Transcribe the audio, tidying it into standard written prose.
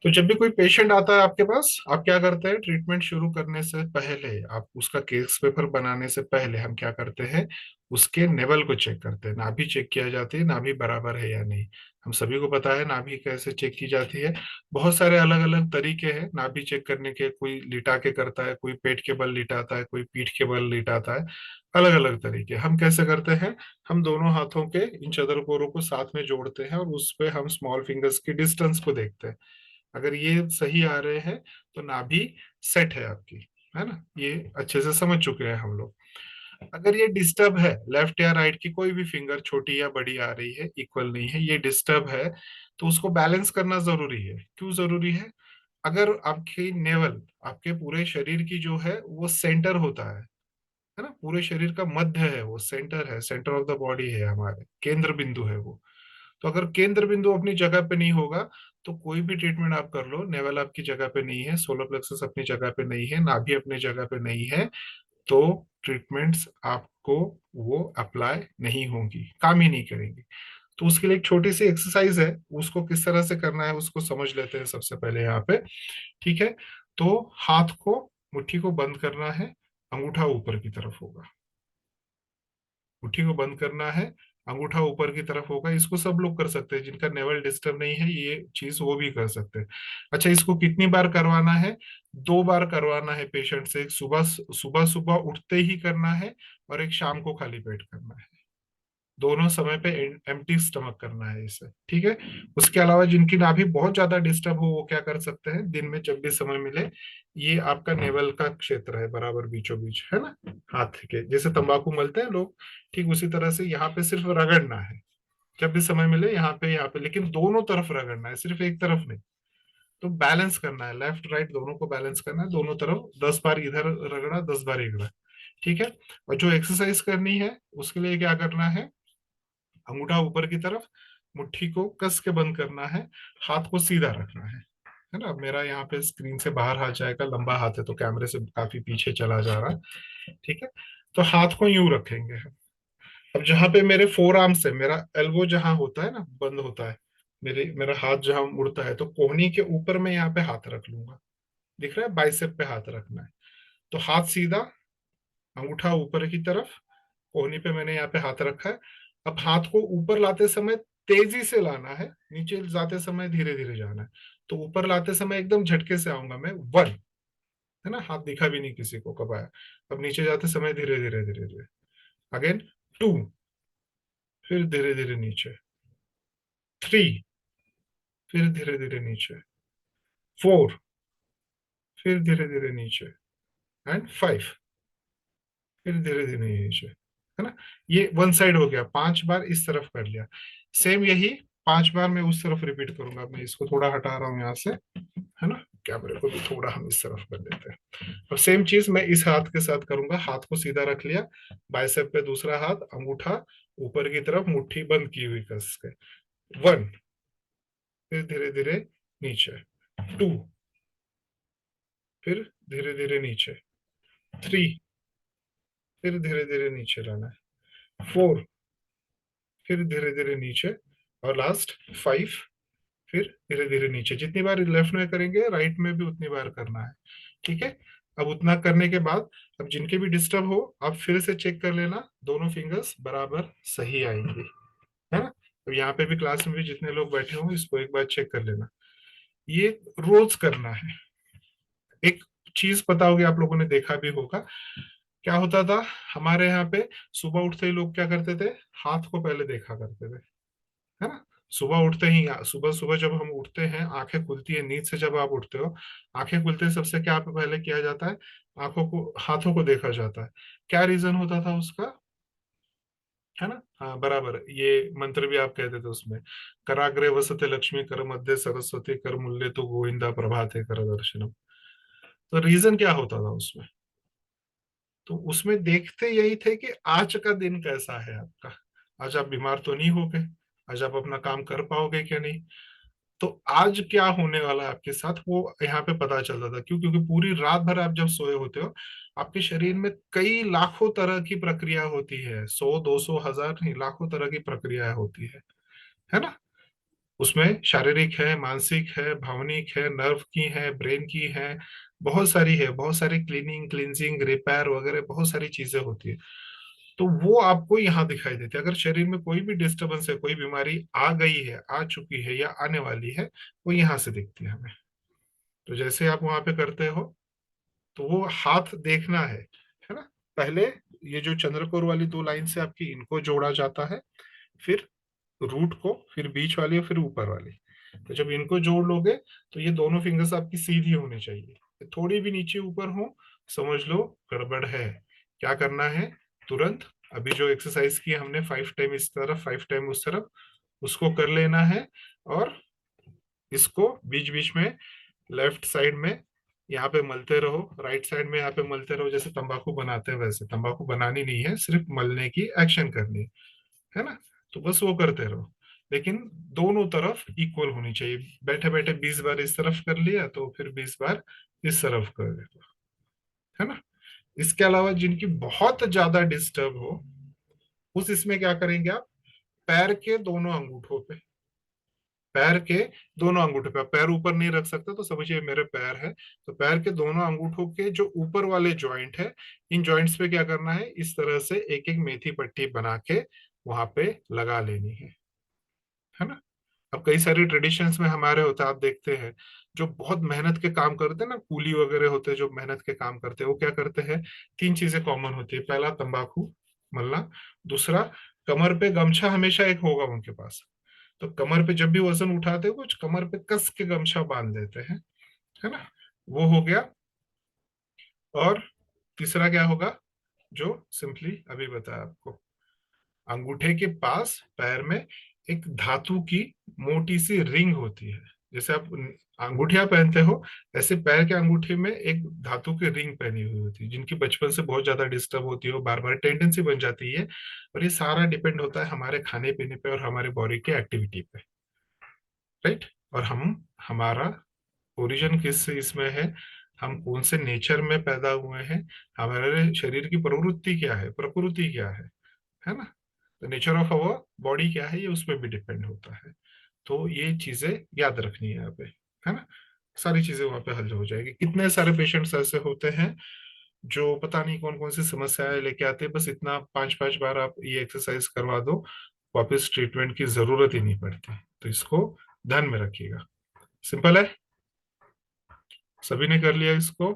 तो जब भी कोई पेशेंट आता है आपके पास, आप क्या करते हैं? ट्रीटमेंट शुरू करने से पहले, आप उसका केस पेपर बनाने से पहले हम क्या करते हैं? उसके नेवल को चेक करते हैं, नाभि चेक किया जाती है, नाभि बराबर है या नहीं। हम सभी को पता है नाभि कैसे चेक की जाती है। बहुत सारे अलग अलग तरीके हैं नाभि चेक करने के। कोई लिटा के करता है, कोई पेट के बल लिटाता है, कोई पीठ के बल लिटाता है। अलग अलग तरीके। हम कैसे करते हैं? हम दोनों हाथों के इन चंद्रकोरों को साथ में जोड़ते हैं और उस पे हम स्मॉल फिंगर्स की डिस्टेंस को देखते हैं। अगर ये सही आ रहे हैं तो नाभि सेट है आपकी, है ना? ये अच्छे से समझ चुके हैं हम लोग। अगर ये डिस्टर्ब है, लेफ्ट या राइट की कोई भी फिंगर छोटी या बड़ी आ रही है, इक्वल नहीं है, ये डिस्टर्ब है, तो उसको बैलेंस करना जरूरी है। क्यों जरूरी है? अगर आपकी नेवल, आपके पूरे शरीर की जो है वो सेंटर होता है ना, पूरे शरीर का मध्य है, वो सेंटर है, सेंटर ऑफ द बॉडी है, हमारे केंद्र बिंदु है वो। तो अगर केंद्र बिंदु अपनी जगह पे नहीं होगा, तो कोई भी ट्रीटमेंट आप कर लो, नेवल आपकी जगह पे नहीं है, सोलर प्लेक्सस अपनी जगह पे नहीं है, नाभि अपनी जगह पे नहीं है, तो ट्रीटमेंट्स आपको वो अप्लाई नहीं होंगी, काम ही नहीं करेंगी। तो उसके लिए एक छोटी सी एक्सरसाइज है, उसको किस तरह से करना है उसको समझ लेते हैं सबसे पहले यहाँ पे। ठीक है? तो हाथ को, मुट्ठी को बंद करना है, अंगूठा ऊपर की तरफ होगा। मुट्ठी को बंद करना है, अंगूठा ऊपर की तरफ होगा। इसको सब लोग कर सकते हैं, जिनका नेवल डिस्टर्ब नहीं है, ये चीज वो भी कर सकते हैं। अच्छा, इसको कितनी बार करवाना है? 2 बार करवाना है पेशेंट से। एक सुबह सुबह सुबह उठते ही करना है, और एक शाम को खाली पेट करना है। दोनों समय पे एम्प्टी स्टमक करना है इसे। ठीक है? उसके अलावा जिनकी नाभि बहुत ज्यादा डिस्टर्ब हो, वो क्या कर सकते हैं? दिन में जब भी समय मिले, ये आपका नेवल का क्षेत्र है, बराबर बीचों बीच, है ना, हाथ के जैसे तंबाकू मलते हैं लोग, ठीक उसी तरह से यहाँ पे सिर्फ रगड़ना है। जब भी समय मिले यहाँ पे, लेकिन दोनों तरफ रगड़ना है, सिर्फ एक तरफ नहीं। तो बैलेंस करना है, लेफ्ट राइट दोनों को बैलेंस करना है, दोनों तरफ 10 बार इधर रगड़ा, 10 बार इधर। ठीक है? और जो एक्सरसाइज करनी है उसके लिए क्या करना है? अंगूठा ऊपर की तरफ, मुट्ठी को कस के बंद करना है, हाथ को सीधा रखना है ना? अब मेरा यहाँ पे स्क्रीन से बाहर हाथ जाएगा, लंबा हाथ है तो कैमरे से काफी पीछे चला जा रहा है। ठीक है? तो हाथ को यूं रखेंगे हम। अब जहां पे मेरे फोर आर्म से, मेरा एल्बो जहां होता है ना, बंद होता है, मेरा हाथ जहां मुड़ता है, तो कोहनी के ऊपर मैं यहाँ पे हाथ रख लूंगा। दिख रहा है? बाइसेप पे हाथ रखना है। तो हाथ सीधा, अंगूठा ऊपर की तरफ, कोहनी पे मैंने यहाँ पे हाथ रखा है। अब हाथ को ऊपर लाते समय तेजी से लाना है, नीचे जाते समय धीरे धीरे जाना है। तो ऊपर लाते समय एकदम झटके से आऊंगा मैं, 1, है ना, हाथ दिखा भी नहीं किसी को कब आया। अब नीचे जाते समय धीरे धीरे धीरे धीरे, अगेन 2, फिर धीरे धीरे नीचे, 3, फिर धीरे धीरे नीचे, 4, फिर धीरे धीरे नीचे, एंड 5, फिर धीरे धीरे नीचे, है ना? ये वन साइड हो गया, 5 बार इस तरफ कर लिया। सेम यही 5 बार मैं उस तरफ रिपीट करूंगा। मैं इसको थोड़ा हटा रहा हूँ यहाँ से, है ना? कैमरे को भी थोड़ा हम इस तरफ कर देते हैं। और सेम चीज मैं इस हाथ के साथ करूंगा। हाथ को सीधा रख लिया, बाइसेप पे दूसरा हाथ, अंगूठा ऊपर की तरफ, मुट्ठी बंद की हुई कस के, 1, फिर धीरे धीरे नीचे, 2, फिर धीरे धीरे नीचे, 3, फिर धीरे धीरे नीचे लाना है, 4, फिर धीरे धीरे नीचे, और लास्ट 5, फिर धीरे धीरे नीचे। जितनी बार लेफ्ट में करेंगे, राइट में भी उतनी बार करना है। ठीक है? अब उतना करने के बाद, अब जिनके भी डिस्टर्ब हो, आप फिर से चेक कर लेना, दोनों फिंगर्स बराबर सही आएंगे, है ना? अब यहाँ पे भी क्लास में भी जितने लोग बैठे हों, इसको एक बार चेक कर लेना। ये रोज करना है। एक चीज पता होगी, आप लोगों ने देखा भी होगा, क्या होता था हमारे यहाँ पे? सुबह उठते ही लोग क्या करते थे? हाथ को पहले देखा करते थे, है ना? सुबह उठते ही, सुबह सुबह जब हम उठते हैं, आंखें खुलती है नींद से, जब आप उठते हो, आंखें खुलते ही सबसे क्या पहले किया जाता है? आंखों को, हाथों को देखा जाता है। क्या रीजन होता था उसका? है ना? हाँ, बराबर, ये मंत्र भी आप कहते थे उसमें, कराग्रे वसते लक्ष्मी, कर मध्य सरस्वती, कर मूल्य तो गोविंदा, प्रभाते कर दर्शनम। तो रीजन क्या होता था उसमें? तो उसमें देखते यही थे कि आज का दिन कैसा है आपका, आज आप बीमार तो नहीं हो गए, आज आप अपना काम कर पाओगे क्या नहीं, तो आज क्या होने वाला है आपके साथ, वो यहाँ पे पता चलता था। क्यों? क्योंकि पूरी रात भर आप जब सोए होते हो, आपके शरीर में कई लाखों तरह की प्रक्रिया होती है, 100 200 1000 नहीं, लाखों तरह की प्रक्रिया होती है ना? उसमें शारीरिक है, मानसिक है, भावनिक है, नर्व की है, ब्रेन की है, बहुत सारी है, बहुत सारी क्लीनिंग, क्लिनजिंग, रिपेयर वगैरह बहुत सारी चीजें होती है। तो वो आपको यहाँ दिखाई देती है। अगर शरीर में कोई भी डिस्टरबेंस है, कोई बीमारी आ गई है, आ चुकी है या आने वाली है, वो यहाँ से दिखती है हमें। तो जैसे आप वहां पे करते हो, तो वो हाथ देखना है ना। पहले ये जो चंद्रकोर वाली दो लाइन से आपकी, इनको जोड़ा जाता है, फिर रूट को, फिर बीच वाली और फिर ऊपर वाली। तो जब इनको जोड़ लोगे तो ये दोनों फिंगर्स आपकी सीधी होनी चाहिए। थोड़ी भी नीचे ऊपर हो, समझ लो गड़बड़ है। क्या करना है, तुरंत अभी जो एक्सरसाइज की हमने, 5 टाइम इस तरफ 5 टाइम उस तरफ, उसको कर लेना है। और इसको बीच बीच में लेफ्ट साइड में यहाँ पे मलते रहो, राइट साइड में यहाँ पे मलते रहो, जैसे तंबाकू बनाते हैं वैसे। तंबाकू बनानी नहीं है, सिर्फ मलने की एक्शन करनी है ना। तो बस वो करते रहो, लेकिन दोनों तरफ इक्वल होनी चाहिए। बैठे बैठे 20 बार इस तरफ कर लिया तो फिर 20 बार इस तरफ कर देते, है ना। इसके अलावा जिनकी बहुत ज्यादा डिस्टर्ब हो, उस इसमें क्या करेंगे आप, पैर के दोनों अंगूठों पे, पैर के दोनों अंगूठे पे, पैर ऊपर नहीं रख सकते तो समझिए मेरे पैर है, तो पैर के दोनों अंगूठों के जो ऊपर वाले जॉइंट है, इन जॉइंट्स पे क्या करना है, इस तरह से एक एक मेथी पट्टी बना के वहां पे लगा लेनी है ना। अब कई सारी ट्रेडिशंस में हमारे होता है, आप देखते हैं जो बहुत मेहनत के काम करते हैं ना, कूली वगैरह होते हैं जो मेहनत के काम करते हैं, वो क्या करते हैं, तीन चीजें कॉमन होती है। पहला, तंबाकू मलना। दूसरा, कमर पे गमछा हमेशा एक होगा उनके पास, तो कमर पे जब भी वजन उठाते हैं कुछ, कमर पे कस के गमछा बांध देते हैं, है ना। वो हो गया। और तीसरा क्या होगा, जो सिंपली अभी बताया आपको, अंगूठे के पास पैर में एक धातु की मोटी सी रिंग होती है। जैसे आप अंगूठियां पहनते हो, ऐसे पैर के अंगूठे में एक धातु की रिंग पहनी हुई होती है, जिनकी बचपन से बहुत ज्यादा डिस्टर्ब होती है, बार बार टेंडेंसी बन जाती है। और ये सारा डिपेंड होता है हमारे खाने पीने पे और हमारे बॉडी के एक्टिविटी पे, राइट। और हम, हमारा ओरिजिन किस इसमें है, हम कौन से नेचर में पैदा हुए हैं, हमारे शरीर की प्रवृत्ति क्या है, प्रकृति क्या है ना। तो नेचर ऑफ अवर बॉडी क्या है, ये उस पर भी डिपेंड होता है। तो ये चीजें याद रखनी है यहाँ पे, है ना। सारी चीजें वहां पे हल हो जाएगी। कितने सारे पेशेंट्स ऐसे होते हैं जो पता नहीं कौन कौन सी समस्याएं लेके आते हैं, बस इतना 5 5 बार आप ये एक्सरसाइज करवा दो, वापस ट्रीटमेंट की जरूरत ही नहीं पड़ती। तो इसको ध्यान में रखिएगा। सिंपल है, सभी ने कर लिया इसको।